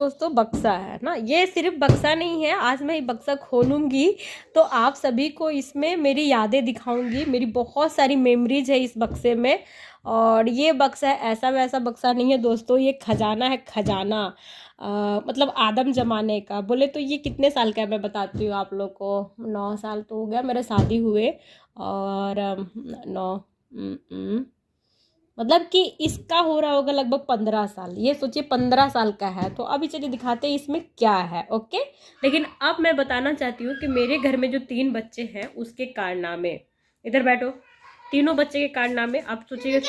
दोस्तों बक्सा है ना, ये सिर्फ बक्सा नहीं है। आज मैं ये बक्सा खोलूंगी तो आप सभी को इसमें मेरी यादें दिखाऊंगी। मेरी बहुत सारी मेमोरीज है इस बक्से में। और ये बक्सा ऐसा वैसा बक्सा नहीं है दोस्तों, ये खजाना है, खजाना। मतलब आदम जमाने का बोले तो ये कितने साल का है मैं बताती हूँ आप लोग को। 9 साल तो हो गया मेरे शादी हुए। और 9 मतलब कि इसका हो रहा होगा लगभग 15 साल। ये सोचिए 15 साल का है। तो अभी चलिए दिखाते हैं इसमें क्या है। ओके, लेकिन अब मैं बताना चाहती हूँ कि मेरे घर में जो 3 बच्चे हैं उसके कारनामे। इधर बैठो। तीनों बच्चे के कारनामे आप सोचिए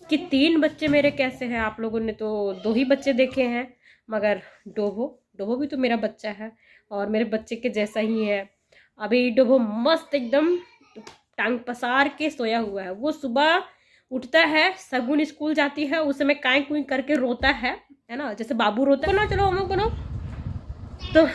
कि 3 बच्चे मेरे कैसे हैं। आप लोगों ने तो 2 ही बच्चे देखे हैं, मगर डोभो डोभो भी तो मेरा बच्चा है और मेरे बच्चे के जैसा ही है। अभी डोभो मस्त एकदम टांग पसार के सोया हुआ है। वो सुबह उठता है, सगुन स्कूल जाती है, उस समय काई कुई करके रोता है ना, जैसे बाबू रोता है ना, चलो हम बनो। तो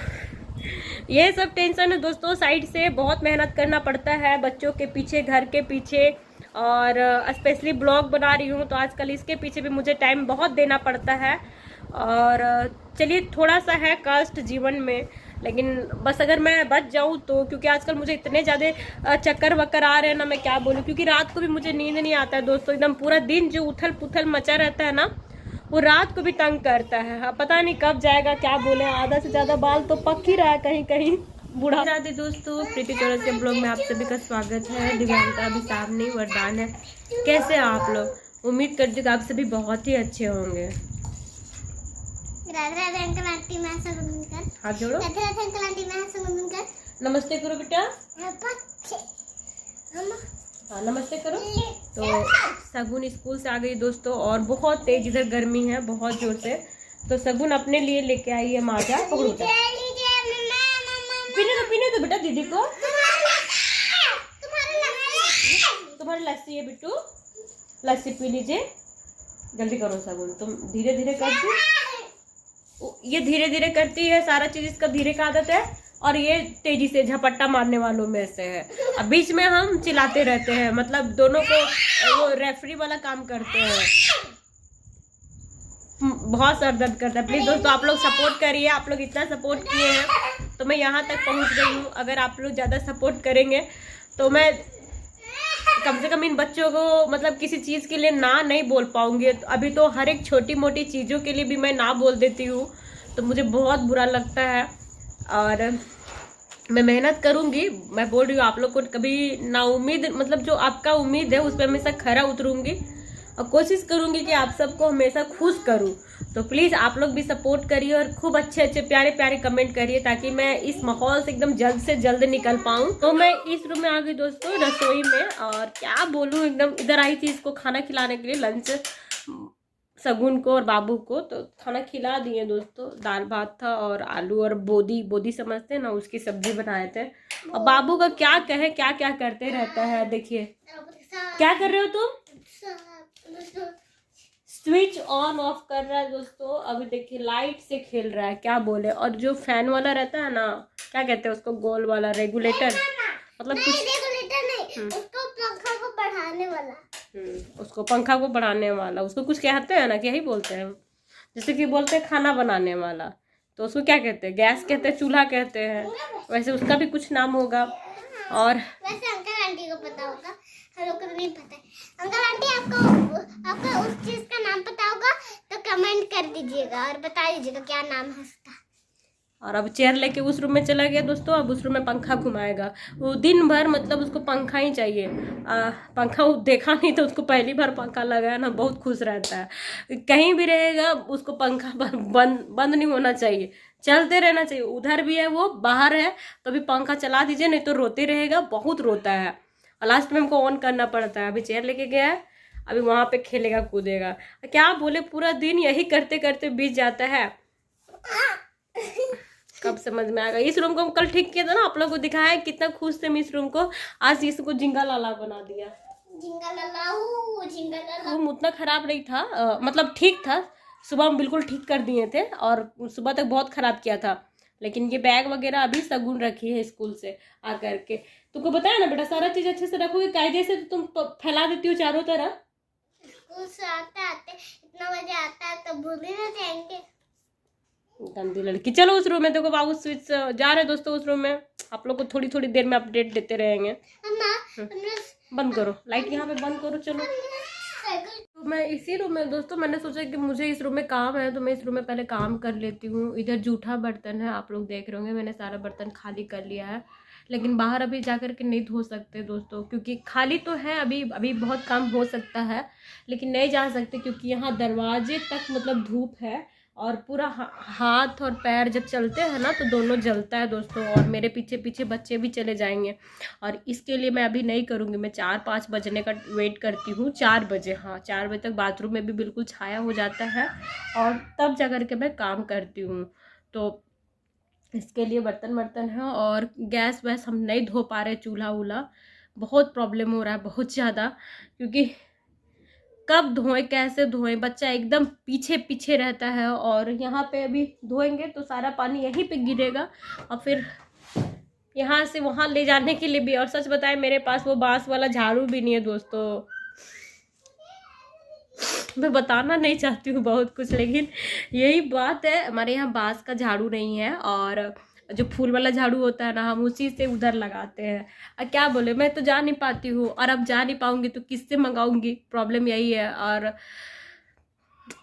ये सब टेंशन है दोस्तों। साइड से बहुत मेहनत करना पड़ता है बच्चों के पीछे, घर के पीछे। और स्पेशली ब्लॉग बना रही हूँ तो आजकल इसके पीछे भी मुझे टाइम बहुत देना पड़ता है। और चलिए थोड़ा सा है कष्ट जीवन में, लेकिन बस अगर मैं बच जाऊँ तो, क्योंकि आजकल मुझे इतने ज़्यादा चक्कर वक्कर आ रहे हैं ना, मैं क्या बोलूँ। क्योंकि रात को भी मुझे नींद नहीं आता है दोस्तों। एकदम पूरा दिन जो उथल पुथल मचा रहता है ना, वो रात को भी तंग करता है। हाँ, पता नहीं कब जाएगा, क्या बोले। आधा से ज़्यादा बाल तो पक ही रहा है कहीं कहीं बूढ़ा। राधे दोस्तों, प्रीति चौरस के ब्लॉग में आप सभी का स्वागत है। दिव्यांका अभी सामने वरदान है। कैसे हैं आप लोग? उम्मीद करती हूँ कि आप सभी बहुत ही अच्छे होंगे। हाथ जोड़ो, नमस्ते करो बेटा। हाँ नमस्ते करो। तो सगुन स्कूल से आ गई दोस्तों, और बहुत तेज इधर गर्मी है, बहुत जोर से। तो सगुन अपने लिए लेके आई है माजा। पकड़ो बेटा, पीने दो बेटा दीदी को। तुम्हारी लस्सी है बिट्टू, लस्सी पी लीजिए। जल्दी करो सगुन, तुम धीरे धीरे करती। ये धीरे धीरे करती है, सारा चीज इसका धीरे का आदत है। और ये तेजी से झपट्टा मारने वालों में से है। अब बीच में हम चिल्लाते रहते हैं, मतलब दोनों को वो रेफरी वाला काम करते हैं। बहुत सर दर्द करता है। प्लीज दोस्तों आप लोग सपोर्ट करिए। आप लोग इतना सपोर्ट किए हैं तो मैं यहाँ तक पहुँच गई हूँ। अगर आप लोग ज़्यादा सपोर्ट करेंगे तो मैं कम से कम इन बच्चों को मतलब किसी चीज़ के लिए ना नहीं बोल पाऊंगी। अभी तो हर एक छोटी मोटी चीज़ों के लिए भी मैं ना बोल देती हूँ, तो मुझे बहुत बुरा लगता है। और मैं मेहनत करूंगी। मैं बोल रही हूँ आप लोग को, कभी ना उम्मीद, मतलब जो आपका उम्मीद है उस पर हमेशा खरा उतरूंगी और कोशिश करूंगी कि आप सबको हमेशा खुश करूं। तो प्लीज़ आप लोग भी सपोर्ट करिए और खूब अच्छे अच्छे प्यारे प्यारे कमेंट करिए, ताकि मैं इस माहौल से एकदम जल्द से जल्द निकल पाऊँ। तो मैं इस रूम में आ गई दोस्तों, रसोई में। और क्या बोलूँ, एकदम इधर आई थी इसको खाना खिलाने के लिए, लंच सगुन को और बाबू को। तो खाना खिला दिए दोस्तों। दाल भात था और आलू और बोदी, बोदी समझते हैं ना, उसकी सब्जी बनाए थे। और बाबू का क्या कहे, क्या क्या करते रहता है। देखिए क्या कर रहे हो तुम? स्विच ऑन ऑफ कर रहा है दोस्तों। अभी देखिए लाइट से खेल रहा है, क्या बोले। और जो फैन वाला रहता है ना, क्या कहते हैं उसको, गोल वाला रेगुलेटर, मतलब कुछ रेगुलेटर नहीं, उसको पंखा को बढ़ाने वाला। उसको पंखा को बढ़ाने वाला, उसको कुछ कहते हैं ना, क्या ही बोलते हैं। जैसे कि बोलते हैं खाना बनाने वाला, तो उसको क्या कहते हैं, गैस कहते हैं, चूल्हा कहते हैं। वैसे उसका भी कुछ नाम होगा। और वैसे अंकल आंटी को पता होगा, हम लोग को तो नहीं पता है। अंकल आंटी आपको उस चीज का नाम पता होगा तो कमेंट कर दीजिएगा और बता दीजिएगा क्या नाम है उसका। और अब चेयर लेके उस रूम में चला गया दोस्तों। अब उस रूम में पंखा घुमाएगा। वो दिन भर मतलब उसको पंखा ही चाहिए। पंखा वो देखा नहीं तो उसको पहली बार पंखा लगा है ना, बहुत खुश रहता है। कहीं भी रहेगा उसको पंखा बंद नहीं होना चाहिए, चलते रहना चाहिए। उधर भी है वो, बाहर है तो अभी पंखा चला दीजिए, नहीं तो रोते रहेगा, बहुत रोता है। और लास्ट में हमको ऑन करना पड़ता है। अभी चेयर लेके गया है, अभी वहाँ पे खेलेगा कूदेगा। क्या बोले, पूरा दिन यही करते करते बीत जाता है। कब समझ में आएगा। इस रूम को हम कल ठीक किया था ना, आप लोगों को दिखाया कितना खुश थे हम इस रूम को। आज इसको झिंगा लाला बना दिया। झिंगा लाला रूम उतना खराब नहीं था, मतलब ठीक था। सुबह हम बिल्कुल ठीक कर दिए थे और सुबह तक बहुत खराब किया था। लेकिन ये बैग वगैरह अभी सगुन रखी है स्कूल से आकर के। तुमको बताया ना बेटा, सारा चीज अच्छे से रखोगे, कायदे से तो तुम फैला देती हो चारों तरफ। उससे आते इतना बजे आता है तो भूल ही ना जाएंगे। गंदी लड़की। चलो उस रूम में, देखो बाबू स्विच जा रहे दोस्तों उस रूम में। आप लोग को थोड़ी थोड़ी देर में अपडेट देते रहेंगे। बंद करो लाइट, यहाँ पे बंद करो। चलो तो मैं इसी रूम में दोस्तों, मैंने सोचा कि मुझे इस रूम में काम है तो मैं इस रूम में पहले काम कर लेती हूँ। इधर जूठा बर्तन है, आप लोग देख रहे होंगे मैंने सारा बर्तन खाली कर लिया है, लेकिन बाहर अभी जा कर के नहीं धो सकते दोस्तों, क्योंकि खाली तो है अभी, अभी बहुत काम हो सकता है, लेकिन नहीं जा सकते क्योंकि यहाँ दरवाजे तक मतलब धूप है और पूरा हाथ और पैर जब चलते हैं ना तो दोनों जलता है दोस्तों। और मेरे पीछे पीछे बच्चे भी चले जाएंगे और इसके लिए मैं अभी नहीं करूँगी। मैं 4-5 बजने का वेट करती हूँ। 4 बजे, हाँ 4 बजे तक बाथरूम में भी बिल्कुल छाया हो जाता है और तब जा कर के मैं काम करती हूँ। तो इसके लिए बर्तन है और गैस वैस हम नहीं धो पा रहे, चूल्हा वूल्हा बहुत प्रॉब्लम हो रहा है बहुत ज़्यादा, क्योंकि कब धोएं कैसे धोएं, बच्चा एकदम पीछे पीछे रहता है और यहाँ पे अभी धोएंगे तो सारा पानी यहीं पे गिरेगा और फिर यहाँ से वहाँ ले जाने के लिए भी। और सच बताएं मेरे पास वो बांस वाला झाड़ू भी नहीं है दोस्तों। मैं बताना नहीं चाहती हूँ बहुत कुछ, लेकिन यही बात है, हमारे यहाँ बांस का झाड़ू नहीं है और जो फूल वाला झाड़ू होता है ना हम उसी से उधर लगाते हैं। अब क्या बोले, मैं तो जा नहीं पाती हूँ और अब जा नहीं पाऊंगी तो किससे मंगाऊंगी, प्रॉब्लम यही है। और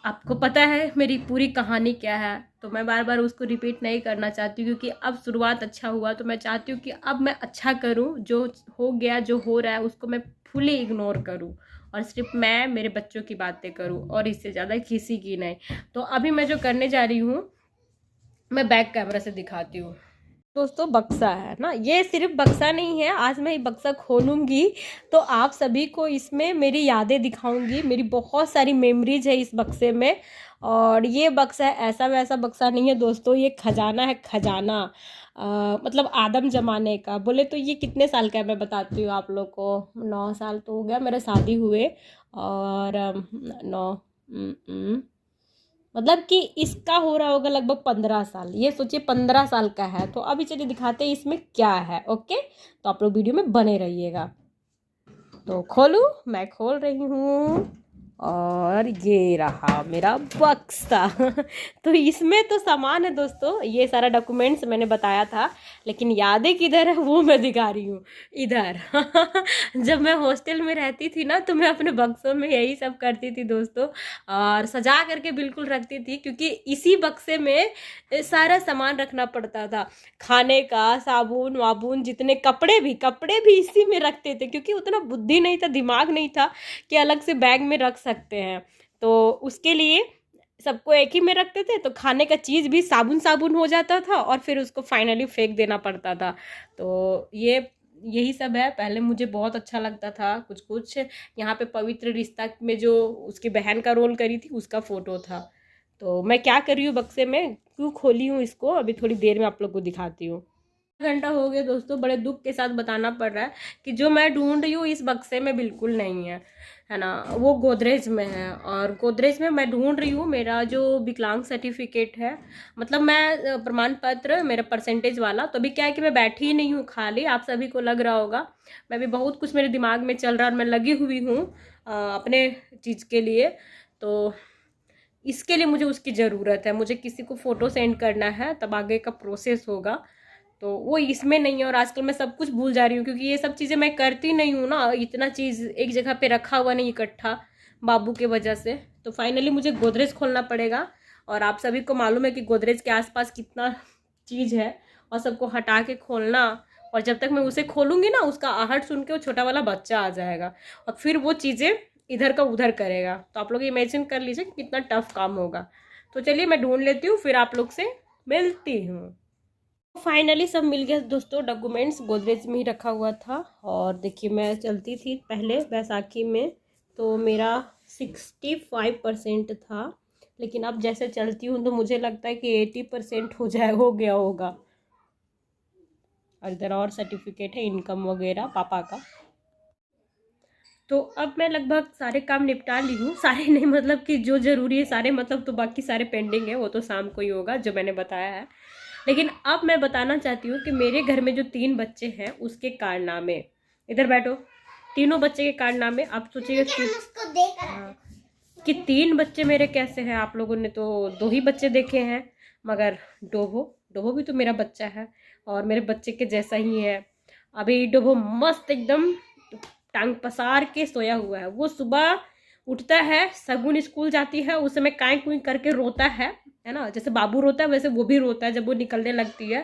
आपको पता है मेरी पूरी कहानी क्या है, तो मैं बार बार उसको रिपीट नहीं करना चाहती हूँ, क्योंकि अब शुरुआत अच्छा हुआ तो मैं चाहती हूँ कि अब मैं अच्छा करूँ, जो हो गया जो हो रहा है उसको मैं फुली इग्नोर करूँ और सिर्फ मैं मेरे बच्चों की बातें करूँ और इससे ज़्यादा किसी की नहीं। तो अभी मैं जो करने जा रही हूँ मैं बैक कैमरा से दिखाती हूँ दोस्तों। बक्सा है ना, ये सिर्फ बक्सा नहीं है, आज मैं ये बक्सा खोलूँगी तो आप सभी को इसमें मेरी यादें दिखाऊंगी। मेरी बहुत सारी मेमोरीज है इस बक्से में। और ये बक्सा ऐसा वैसा बक्सा नहीं है दोस्तों, ये खजाना है, खजाना मतलब आदम जमाने का। बोले तो ये कितने साल का है मैं बताती हूँ आप लोग को। 9 साल तो हो गया मेरे शादी हुए और 9 मतलब कि इसका हो रहा होगा लगभग 15 साल। ये सोचिए 15 साल का है। तो अभी चलिए दिखाते हैं इसमें क्या है। ओके, तो आप लोग वीडियो में बने रहिएगा। तो खोलूं, मैं खोल रही हूँ और ये रहा मेरा बक्सा। तो इसमें तो सामान है दोस्तों, ये सारा डॉक्यूमेंट्स मैंने बताया था, लेकिन यादें किधर है वो मैं दिखा रही हूँ इधर। जब मैं हॉस्टल में रहती थी ना तो मैं अपने बक्सों में यही सब करती थी दोस्तों, और सजा करके बिल्कुल रखती थी, क्योंकि इसी बक्से में सारा सामान रखना पड़ता था, खाने का, साबुन वाबुन, जितने कपड़े भी इसी में रखते थे, क्योंकि उतना बुद्धि नहीं था, दिमाग नहीं था कि अलग से बैग में रख सकते हैं। तो उसके लिए सबको एक ही में रखते थे, तो खाने का चीज़ भी साबुन हो जाता था और फिर उसको फाइनली फेंक देना पड़ता था। तो यही सब है। पहले मुझे बहुत अच्छा लगता था कुछ कुछ। यहाँ पे पवित्र रिश्ता में जो उसकी बहन का रोल करी थी उसका फ़ोटो था। तो मैं क्या कर रही हूँ बक्से में, क्यों खोली हूँ इसको, अभी थोड़ी देर में आप लोग को दिखाती हूँ। घंटा हो गया दोस्तों, बड़े दुख के साथ बताना पड़ रहा है कि जो मैं ढूंढ रही हूँ इस बक्से में बिल्कुल नहीं है ना, वो गोदरेज में है। और गोदरेज में मैं ढूंढ रही हूँ मेरा जो विकलांग सर्टिफिकेट है, मतलब मैं प्रमाण पत्र मेरा परसेंटेज वाला। तो अभी क्या है कि मैं बैठी ही नहीं हूँ खाली, आप सभी को लग रहा होगा मैं भी बहुत कुछ मेरे दिमाग में चल रहा है और मैं लगी हुई हूँ अपने चीज़ के लिए। तो इसके लिए मुझे उसकी ज़रूरत है, मुझे किसी को फ़ोटो सेंड करना है तब आगे का प्रोसेस होगा। तो वो इसमें नहीं है और आजकल मैं सब कुछ भूल जा रही हूँ, क्योंकि ये सब चीज़ें मैं करती नहीं हूँ ना, इतना चीज़ एक जगह पे रखा हुआ नहीं इकट्ठा बाबू के वजह से। तो फाइनली मुझे गोदरेज खोलना पड़ेगा और आप सभी को मालूम है कि गोदरेज के आसपास कितना चीज़ है और सबको हटा के खोलना। और जब तक मैं उसे खोलूँगी ना उसका आहट सुन के वो छोटा वाला बच्चा आ जाएगा और फिर वो चीज़ें इधर का उधर करेगा। तो आप लोग इमेजिन कर लीजिए कि कितना टफ काम होगा। तो चलिए मैं ढूंढ लेती हूँ, फिर आप लोग से मिलती हूँ। फाइनली सब मिल गया दोस्तों, डॉक्यूमेंट्स गोदरेज में ही रखा हुआ था। और देखिए मैं चलती थी पहले बैसाखी में तो मेरा 65% था, लेकिन अब जैसे चलती हूँ तो मुझे लगता है कि 80% हो गया होगा। और इधर और सर्टिफिकेट है इनकम वगैरह पापा का। तो अब मैं लगभग सारे काम निपटा ली हूँ, सारे नहीं मतलब कि जो ज़रूरी है सारे, मतलब तो बाकी सारे पेंडिंग है, वो तो शाम को ही होगा जो मैंने बताया है। लेकिन अब मैं बताना चाहती हूँ कि मेरे घर में जो 3 बच्चे हैं उसके कारनामे, इधर बैठो, तीनों बच्चे के कारनामे। आप सोचिएगा कि कि 3 बच्चे मेरे कैसे हैं। आप लोगों ने तो 2 ही बच्चे देखे हैं, मगर डोबो भी तो मेरा बच्चा है और मेरे बच्चे के जैसा ही है। अभी डोबो मस्त एकदम टांग पसार के सोया हुआ है। वो सुबह उठता है, सगुन स्कूल जाती है, उस समय काई कुई करके रोता है ना, जैसे बाबू रोता है वैसे वो भी रोता है जब वो निकलने लगती है।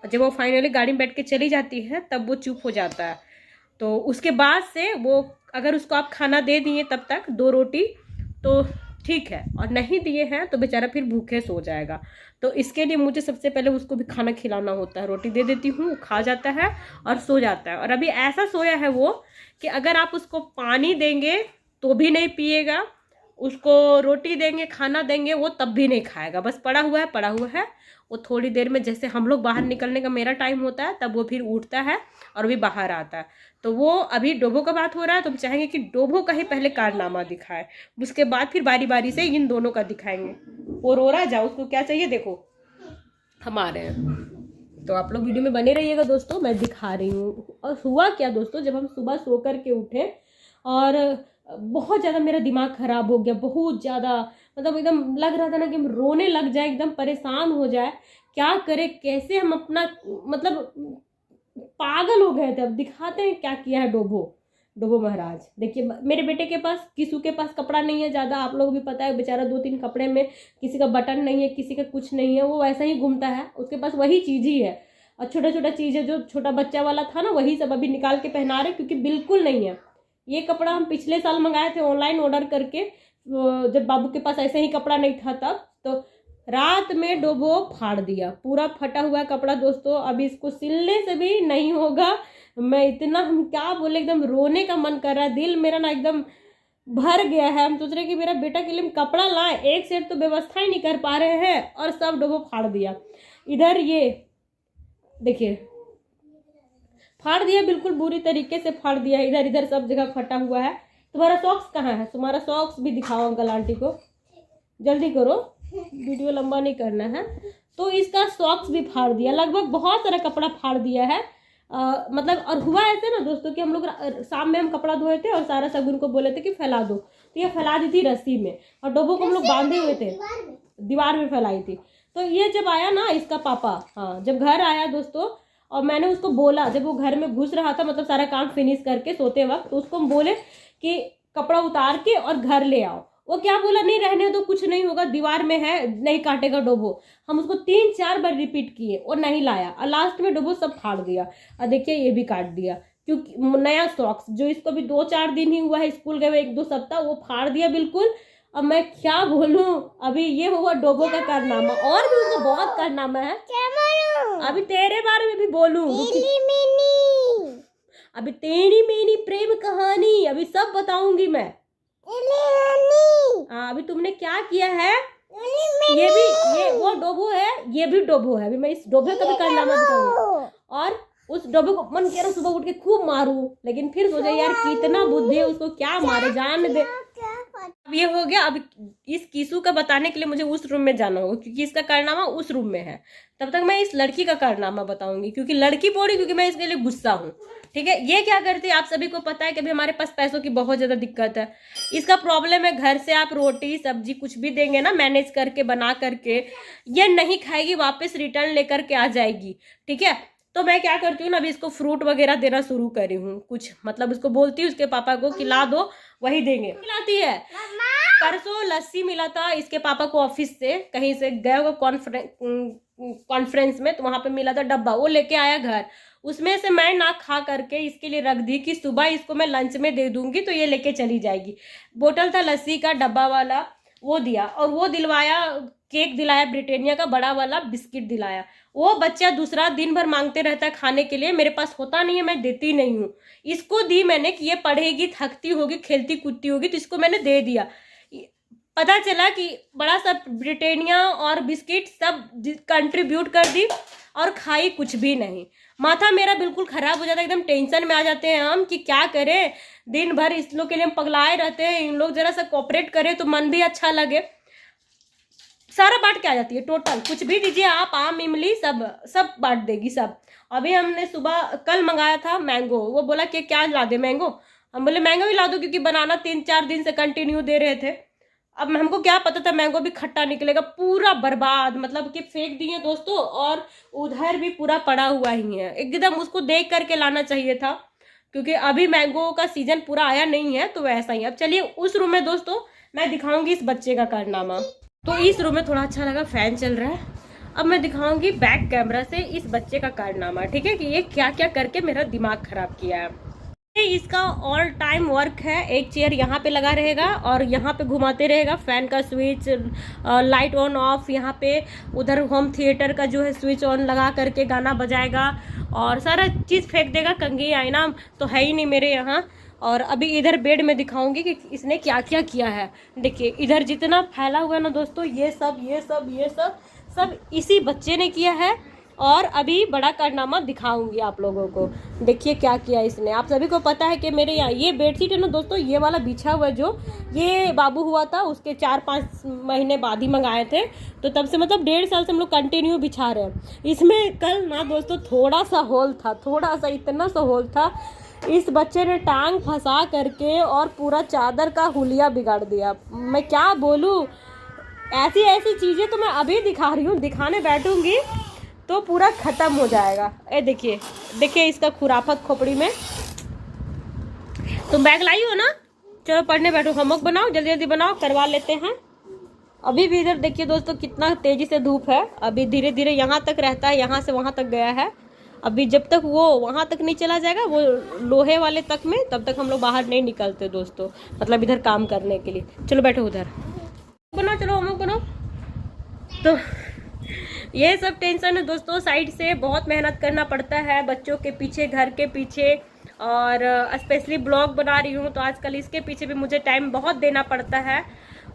और जब वो फाइनली गाड़ी में बैठ के चली जाती है तब वो चुप हो जाता है। तो उसके बाद से वो, अगर उसको आप खाना दे दिए तब तक 2 रोटी तो ठीक है, और नहीं दिए हैं तो बेचारा फिर भूखे सो जाएगा। तो इसके लिए मुझे सबसे पहले उसको भी खाना खिलाना होता है। रोटी दे देती हूँ, खा जाता है और सो जाता है। और अभी ऐसा सोया है वो कि अगर आप उसको पानी देंगे तो भी नहीं पिएगा, उसको रोटी देंगे, खाना देंगे, वो तब भी नहीं खाएगा, बस पड़ा हुआ है। वो थोड़ी देर में, जैसे हम लोग बाहर निकलने का मेरा टाइम होता है, तब वो फिर उठता है और भी बाहर आता है। तो वो अभी डोबो का बात हो रहा है तो हम चाहेंगे कि डोबो का ही पहले कारनामा दिखाए, उसके बाद फिर बारी बारी से इन दोनों का दिखाएंगे। वो रो रहा, जाओ उसको क्या चाहिए देखो, हम आ रहे हैं। तो आप लोग वीडियो में बने रहिएगा दोस्तों, मैं दिखा रही हूँ। और हुआ क्या दोस्तों, जब हम सुबह सो कर के उठे और बहुत ज़्यादा मेरा दिमाग खराब हो गया, बहुत ज़्यादा, मतलब एकदम लग रहा था ना कि हम रोने लग जाए, एकदम परेशान हो जाए, क्या करें, कैसे हम अपना, मतलब पागल हो गए थे। अब दिखाते हैं क्या किया है डोबो महाराज। देखिए मेरे बेटे के पास, किसू के पास कपड़ा नहीं है ज़्यादा, आप लोग भी पता है, बेचारा 2-3 कपड़े में, किसी का बटन नहीं है, किसी का कुछ नहीं है, वो वैसा ही घूमता है, उसके पास वही चीज़ ही है। और छोटा छोटा चीज़ है, जो छोटा बच्चा वाला था ना, वही सब अभी निकाल के पहना रहे, क्योंकि बिल्कुल नहीं है। ये कपड़ा हम पिछले साल मंगाए थे ऑनलाइन ऑर्डर करके, जब बाबू के पास ऐसे ही कपड़ा नहीं था तब। तो रात में डोबो फाड़ दिया, पूरा फटा हुआ कपड़ा दोस्तों। अभी इसको सिलने से भी नहीं होगा। मैं इतना, हम क्या बोले, एकदम रोने का मन कर रहा है, दिल मेरा ना एकदम भर गया है। हम सोच रहे कि मेरा बेटा के लिए हम कपड़ा लाए, एक सेट तो व्यवस्था ही नहीं कर पा रहे हैं, और सब डोबो फाड़ दिया। इधर ये देखिए, फाड़ दिया, बिल्कुल बुरी तरीके से फाड़ दिया। इधर इधर सब जगह फटा हुआ है। तुम्हारा सॉक्स कहाँ है? तुम्हारा सॉक्स भी दिखाओ अंकल आंटी को, जल्दी करो, वीडियो लंबा नहीं करना है। तो इसका सॉक्स भी फाड़ दिया, लगभग बहुत सारा कपड़ा फाड़ दिया है। मतलब, और हुआ ऐसे ना दोस्तों कि हम लोग शाम में हम कपड़ा धोए थे और सारा सगुन को बोले थे कि फैला दो, तो ये फैला दी थी रस्सी में, और डोबो को हम लोग बांधे हुए थे, दीवार में फैलाई थी। तो ये जब आया ना इसका पापा, हाँ, जब घर आया दोस्तों, और मैंने उसको बोला, जब वो घर में घुस रहा था, मतलब सारा काम फिनिश करके सोते वक्त, तो उसको हम बोले कि कपड़ा उतार के और घर ले आओ। वो क्या बोला, नहीं रहने दो, कुछ नहीं होगा, दीवार में है, नहीं काटेगा डोबो। हम उसको 3-4 बार रिपीट किए और नहीं लाया, और लास्ट में डोबो सब फाड़ दिया। और देखिए ये भी काट दिया, क्योंकि नया सॉक्स जो इसको भी 2-4 दिन ही हुआ है, स्कूल गए 1-2 सप्ताह, वो फाड़ दिया बिल्कुल। अब मैं क्या बोलूं, अभी ये हुआ डोबो का कारनामा, और भी उसका बहुत कारनामा है। अभी तेरे बारे में भी बोलूं, अभी तेरी मेरी प्रेम कहानी अभी सब बताऊंगी मैं। अभी तुमने क्या किया है, ये भी, ये वो डोबो है, ये भी डोबो है। अभी मैं इस डोबे का भी कारनामा बताऊंगी, और उस डोबे को मन किया सुबह उठ के खूब मारूं, लेकिन फिर सोचा यार कितना बुद्धि है, उसको क्या मारे, जान दे। अब ये हो गया। अब इस कीसू का बताने के लिए मुझे उस रूम में जाना होगा, क्योंकि इसका कारनामा उस रूम में है। तब तक मैं इस लड़की का कारनामा बताऊंगी, क्योंकि लड़की बोली, क्योंकि मैं इसके लिए गुस्सा हूँ। ठीक है, ये क्या करती है आप सभी को पता है कि अभी हमारे पास पैसों की बहुत ज्यादा दिक्कत है। इसका प्रॉब्लम है, घर से आप रोटी सब्जी कुछ भी देंगे ना, मैनेज करके बना करके, ये नहीं खाएगी, वापस रिटर्न लेकर के आ जाएगी। ठीक है, तो मैं क्या करती हूँ ना, अभी इसको फ्रूट वगैरह देना शुरू करी हूँ, कुछ मतलब उसको बोलती हूँ उसके पापा को खिला दो, वही देंगे, खिलाती है। परसों लस्सी मिला था इसके पापा को, ऑफिस से कहीं से गए होगा कॉन्फ्रेंस में, तो वहां पे मिला था डब्बा, वो लेके आया घर। उसमें से मैं ना खा करके इसके लिए रख दी कि सुबह इसको मैं लंच में दे दूंगी तो ये लेके चली जाएगी। बोतल था लस्सी का डब्बा वाला, वो दिया, और वो दिलवाया, केक दिलाया, ब्रिटानिया का बड़ा वाला बिस्किट दिलाया। वो बच्चा दूसरा दिन भर मांगते रहता है खाने के लिए, मेरे पास होता नहीं है, मैं देती नहीं हूँ। इसको दी मैंने कि ये पढ़ेगी, थकती होगी, खेलती कूदती होगी, तो इसको मैंने दे दिया। पता चला कि बड़ा सा ब्रिटानिया और बिस्किट सब कंट्रीब्यूट कर दी, और खाई कुछ भी नहीं। माथा मेरा बिल्कुल खराब हो जाता है, एकदम टेंशन में आ जाते हैं हम कि क्या करें, दिन भर इस लोग के लिए हम पगलाए रहते हैं, इन लोग जरा सा कोऑपरेट करें तो मन भी अच्छा लगे। सारा बांट के आ जाती है, टोटल कुछ भी दीजिए आप, आम इमली सब बांट देगी सब। अभी हमने सुबह कल मंगाया था मैंगो, वो बोला कि क्या ला दे मैंगो, हम बोले मैंगो ही ला दो, क्योंकि बनाना 3-4 दिन से कंटिन्यू दे रहे थे। अब हमको क्या पता था मैंगो भी खट्टा निकलेगा, पूरा बर्बाद, मतलब कि फेंक दिए दोस्तों। और उधर भी पूरा पड़ा हुआ ही है, एकदम उसको देख करके लाना चाहिए था, क्योंकि अभी मैंगो का सीजन पूरा आया नहीं है, तो वैसा ही। अब चलिए उस रूम में दोस्तों मैं दिखाऊंगी इस बच्चे का कारनामा। तो इस रूम में थोड़ा अच्छा लगा, फैन चल रहा है। अब मैं दिखाऊंगी बैक कैमरा से इस बच्चे का कारनामा, ठीक है, कि ये क्या क्या करके मेरा दिमाग खराब किया है। इसका ऑल टाइम वर्क है, एक चेयर यहाँ पे लगा रहेगा और यहाँ पे घुमाते रहेगा, फैन का स्विच, लाइट ऑन ऑफ, यहाँ पे उधर होम थिएटर का जो है स्विच ऑन लगा करके गाना बजाएगा और सारा चीज़ फेंक देगा। कंघी आईना तो है ही नहीं मेरे यहाँ। और अभी इधर बेड में दिखाऊंगी कि इसने क्या क्या किया है। देखिए इधर जितना फैला हुआ है ना दोस्तों, ये सब इसी बच्चे ने किया है। और अभी बड़ा कारनामा दिखाऊंगी आप लोगों को। देखिए क्या किया इसने। आप सभी को पता है कि मेरे यहाँ ये बेडशीट है ना दोस्तों, ये वाला बिछा हुआ जो, ये बाबू हुआ था उसके 4-5 महीने बाद ही मंगाए थे, तो तब से मतलब 1.5 साल से हम लोग कंटिन्यू बिछा रहे हैं। इसमें कल ना दोस्तों थोड़ा सा होल था, थोड़ा सा, इतना सा होल था, इस बच्चे ने टांग फंसा करके और पूरा चादर का हुलिया बिगाड़ दिया। मैं क्या बोलूँ, ऐसी ऐसी चीज़ें तो मैं अभी दिखा रही हूँ, दिखाने बैठूंगी तो पूरा खत्म हो जाएगा। ए देखिए देखिए इसका खुराफत खोपड़ी में। तुम बैग लाई हो ना, चलो पढ़ने बैठो, होमवर्क बनाओ, जल्दी जल्दी बनाओ, करवा लेते हैं। अभी भी इधर देखिए दोस्तों कितना तेजी से धूप है, अभी धीरे धीरे यहाँ तक रहता है, यहाँ से वहाँ तक गया है। अभी जब तक वो वहाँ तक नहीं चला जाएगा, वो लोहे वाले तक में, तब तक हम लोग बाहर नहीं निकलते दोस्तों, मतलब इधर काम करने के लिए। चलो बैठो उधर बनाओ, चलो होमवर्क बनाओ। तो ये सब टेंशन है दोस्तों, साइड से बहुत मेहनत करना पड़ता है बच्चों के पीछे, घर के पीछे, और स्पेशली ब्लॉग बना रही हूँ तो आजकल इसके पीछे भी मुझे टाइम बहुत देना पड़ता है।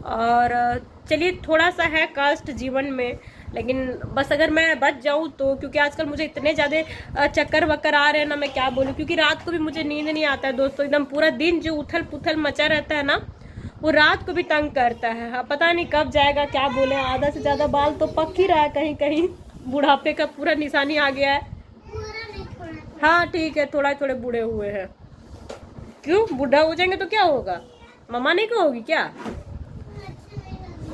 और चलिए थोड़ा सा है कष्ट जीवन में, लेकिन बस अगर मैं बच जाऊँ तो, क्योंकि आजकल मुझे इतने ज़्यादा चक्कर वक्कर आ रहे हैं ना, मैं क्या बोलूँ, क्योंकि रात को भी मुझे नींद नहीं आता है दोस्तों। एकदम पूरा दिन जो उथल पुथल मचा रहता है ना, वो रात को भी तंग करता है। हाँ, पता नहीं कब जाएगा, क्या बोले, आधा से ज़्यादा बाल तो पक ही रहा है, कहीं कहीं बुढ़ापे का पूरा निशानी आ गया है। हाँ ठीक है, थोड़ा थोड़े बूढ़े हुए हैं। क्यों, बूढ़ा हो जाएंगे तो क्या होगा, मम्मा नहीं कहोगी क्या?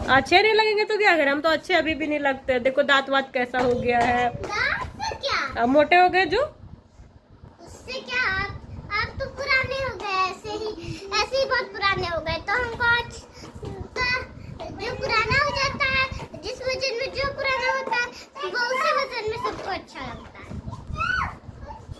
अच्छे नहीं लगेंगे तो क्या करें, हम तो अच्छे अभी भी नहीं लगते। देखो दांत वात कैसा हो गया है, क्या? मोटे हो गए जो, उससे क्या, आप तो पुराने हो गए, ऐसे ही बहुत पुराने हो गए। तो हमको आज जो पुराना हो जाता है, जिस वजन में जो पुराना होता है, वो उसी वजन में सबको अच्छा लगता है।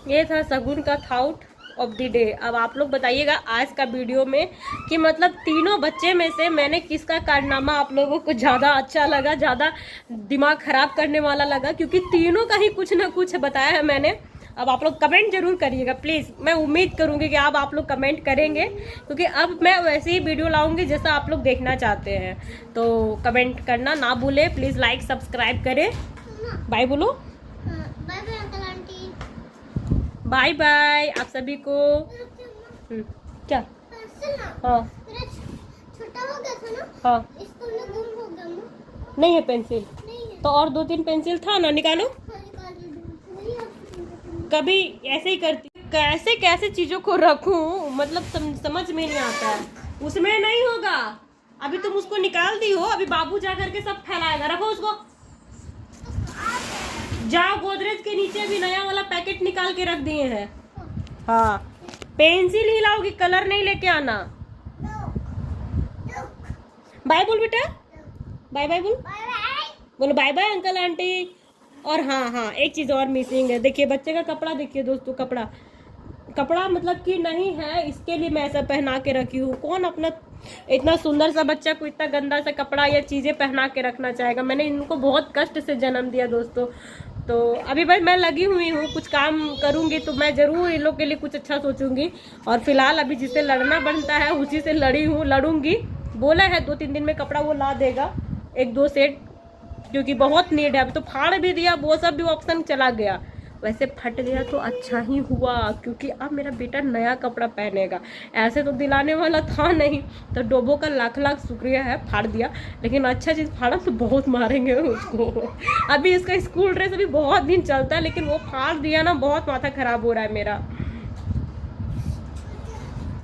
ये था शगुन का थाउट ऑफ द डे। अब आप लोग बताइएगा आज का वीडियो में कि मतलब तीनों बच्चे में से मैंने किसका कारनामा आप लोगों को ज़्यादा अच्छा लगा, ज़्यादा दिमाग खराब करने वाला लगा, क्योंकि तीनों का ही कुछ ना कुछ बताया है मैंने। अब आप लोग कमेंट जरूर करिएगा प्लीज़, मैं उम्मीद करूंगी कि आप लोग कमेंट करेंगे, क्योंकि अब मैं वैसे ही वीडियो लाऊंगी जैसा आप लोग देखना चाहते हैं। तो कमेंट करना ना भूले प्लीज़, लाइक सब्सक्राइब करें। बाय बोलो, bye bye uncle aunty, bye bye आप सभी को। क्या? हाँ छोटा हो गया था ना, हाँ स्कूल में गुम हो गया ना। नहीं है पेंसिल, नहीं है तो और 2-3 पेंसिल था ना, निकालो। कभी ऐसे ही करती, कैसे कैसे चीजों को रखूं, मतलब समझ में नहीं आता है। उसमें नहीं होगा, अभी तुम उसको निकाल दी हो, अभी बाबू जा करके सब फैलाएगा। रखो उसको, जाओ गोदरेज के नीचे भी नया वाला पैकेट निकाल के रख दिए हैं। हाँ पेंसिल ही लाओगी, कलर नहीं लेके आना। बाय बोल बेटा, बाय बाय बोल, बोलो बाय बाय अंकल आंटी। और हाँ एक चीज़ और मिसिंग है, देखिए बच्चे का कपड़ा, देखिए दोस्तों कपड़ा मतलब कि नहीं है, इसके लिए मैं ऐसा पहना के रखी हूँ। कौन अपना इतना सुंदर सा बच्चा को इतना गंदा सा कपड़ा या चीज़ें पहना के रखना चाहेगा। मैंने इनको बहुत कष्ट से जन्म दिया दोस्तों। तो अभी भाई मैं लगी हुई हूँ, कुछ काम करूँगी तो मैं ज़रूर इन लोग के लिए कुछ अच्छा सोचूंगी। और फिलहाल अभी जिससे लड़ना बनता है उसी से लड़ूंगी। बोला है 2-3 दिन में कपड़ा वो ला देगा, 1-2 सेट, क्योंकि बहुत नीड है। अब तो फाड़ भी दिया, वो सब भी ऑप्शन चला गया। वैसे फट गया तो अच्छा ही हुआ, क्योंकि अब मेरा बेटा नया कपड़ा पहनेगा। ऐसे तो दिलाने वाला था नहीं, तो डोबो का लाख शुक्रिया है, फाड़ दिया। लेकिन अच्छा चीज़ फाड़ा तो बहुत मारेंगे उसको। अभी इसका स्कूल ड्रेस अभी बहुत दिन चलता है, लेकिन वो फाड़ दिया ना, बहुत माथा खराब हो रहा है मेरा।